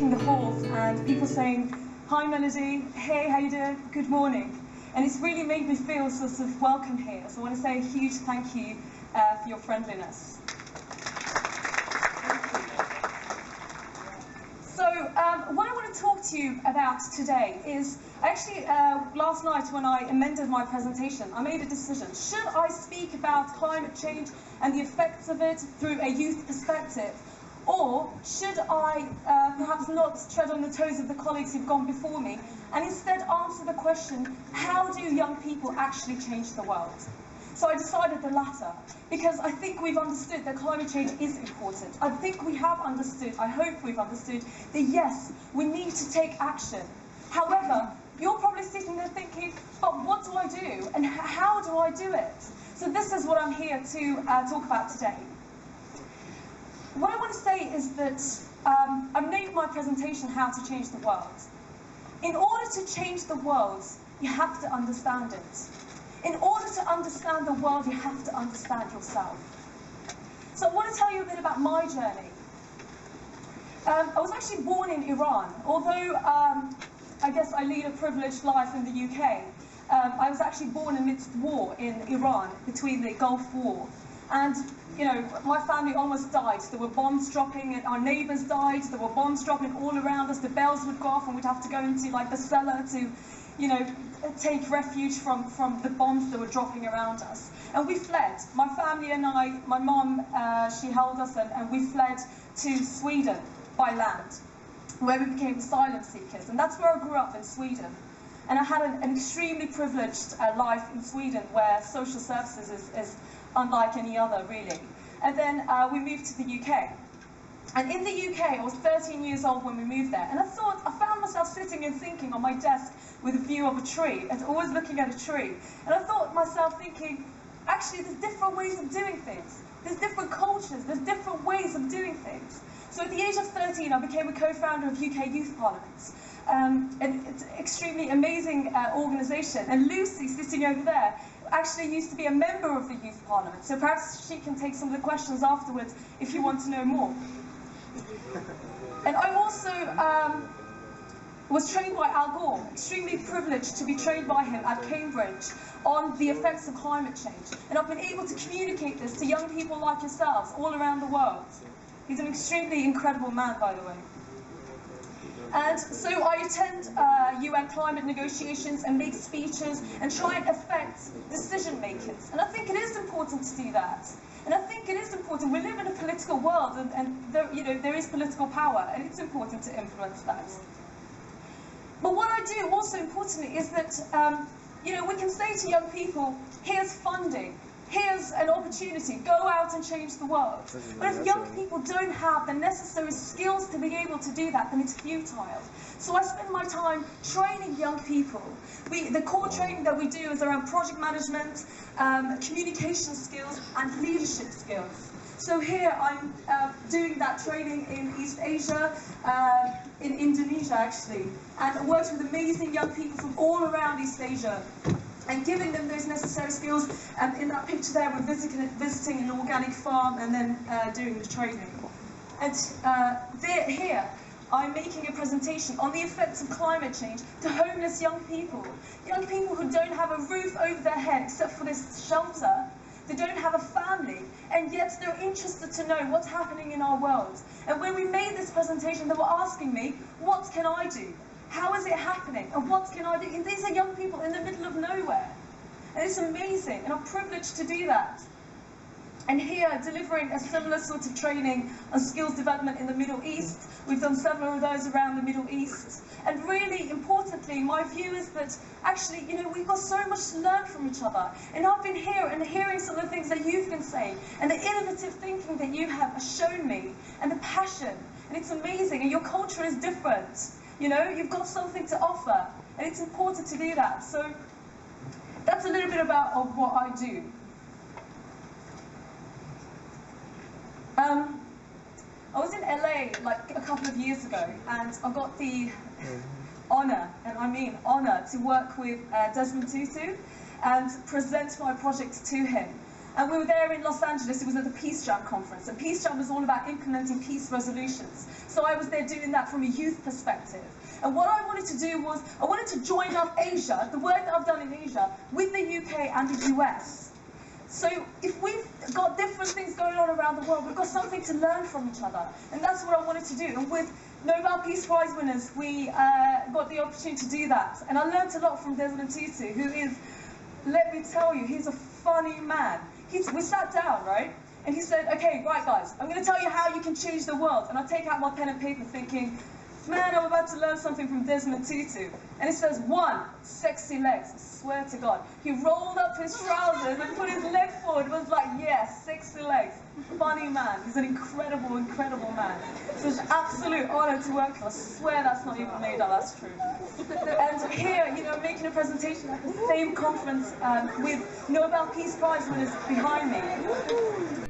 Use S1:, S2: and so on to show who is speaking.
S1: in the halls and people saying, "Hi Melody, hey, how you doing? Good morning." And it's really made me feel sort of welcome here. So I want to say a huge thank you for your friendliness. So what I want to talk to you about today is, actually last night when I amended my presentation, I made a decision. Should I speak about climate change and the effects of it through a youth perspective? Or should I perhaps not tread on the toes of the colleagues who've gone before me and instead answer the question, how do young people actually change the world? So I decided the latter, because I think we've understood that climate change is important. I think we have understood, I hope we've understood, that yes, we need to take action. However, you're probably sitting there thinking, but what do I do? And how do I do it? So this is what I'm here to talk about today. What I want to say is that I've named my presentation How to Change the World. In order to change the world, you have to understand it. In order to understand the world, you have to understand yourself. So I want to tell you a bit about my journey. I was actually born in Iran. Although I guess I lead a privileged life in the UK, I was actually born amidst war in Iran, between the Gulf War. And, you know, my family almost died. There were bombs dropping, and our neighbours died. There were bombs dropping all around us. The bells would go off, and we'd have to go into, like, the cellar to, you know, take refuge from the bombs that were dropping around us. And we fled. My family and I, my mum, she held us, and we fled to Sweden by land, where we became asylum seekers. And that's where I grew up, in Sweden. And I had an extremely privileged life in Sweden, where social services is unlike any other, really. And then we moved to the UK. And in the UK, I was 13 years old when we moved there. And I found myself sitting and thinking on my desk with a view of a tree, and always looking at a tree. And I thought myself thinking, actually, there's different ways of doing things. There's different cultures, there's different ways of doing things. So at the age of 13, I became a co-founder of UK Youth Parliament. And it's an extremely amazing organisation. And Lucy, sitting over there, actually used to be a member of the Youth Parliament. So perhaps she can take some of the questions afterwards if you want to know more. And I also was trained by Al Gore, extremely privileged to be trained by him at Cambridge on the effects of climate change. And I've been able to communicate this to young people like yourselves all around the world. He's an extremely incredible man, by the way. And so I attend UN climate negotiations and make speeches and try and affect decision makers. And I think it is important to do that. And I think it is important. We live in a political world, and there, you know, there is political power, and it's important to influence that. But what I do, also importantly, is that you know, we can say to young people, here's funding, here's an opportunity, go out and change the world. But if young people don't have the necessary skills to be able to do that, then it's futile. So I spend my time training young people. The core training that we do is around project management, communication skills, and leadership skills. So here I'm doing that training in East Asia, in Indonesia actually, and worked with amazing young people from all around East Asia, and giving them those necessary skills. And in that picture there, we're visiting an organic farm and then doing the training. And here, I'm making a presentation on the effects of climate change to homeless young people who don't have a roof over their head except for this shelter. They don't have a family, and yet they're interested to know what's happening in our world. And when we made this presentation, they were asking me, what can I do? How is it happening? And what can I do? And these are young people in the middle of nowhere. And it's amazing, and I'm privileged to do that. And here, delivering a similar sort of training on skills development in the Middle East. We've done several of those around the Middle East. And really importantly, my view is that actually, you know, we've got so much to learn from each other. And I've been here and hearing some of the things that you've been saying, and the innovative thinking that you have shown me, and the passion. And it's amazing, and your culture is different. You know, you've got something to offer, and it's important to do that. So that's a little bit about what I do. I was in LA like a couple of years ago, and I got the honour, and I mean honour, to work with Desmond Tutu and present my project to him. And we were there in Los Angeles. It was at the Peace Jam conference. And Peace Jam was all about implementing peace resolutions. So I was there doing that from a youth perspective. And what I wanted to do was, I wanted to join up Asia, the work that I've done in Asia, with the UK and the US. So if we've got different things going on around the world, we've got something to learn from each other. And that's what I wanted to do. And with Nobel Peace Prize winners, we got the opportunity to do that. And I learned a lot from Desmond Tutu, who is, let me tell you, he's a funny man. We sat down, right? And he said, okay, right guys, I'm going to tell you how you can change the world. And I take out my pen and paper thinking, man, I'm about to learn something from Desmond Tutu. And it says, 1, sexy legs. I swear to God. He rolled up his trousers and put his leg forward. It was like, yes, sexy legs. Funny man. He's an incredible, incredible man. So it's an absolute honor to work with. I swear that's not even made up, that's true. And here, you know, making a presentation at the same conference with Nobel Peace Prize winners behind me.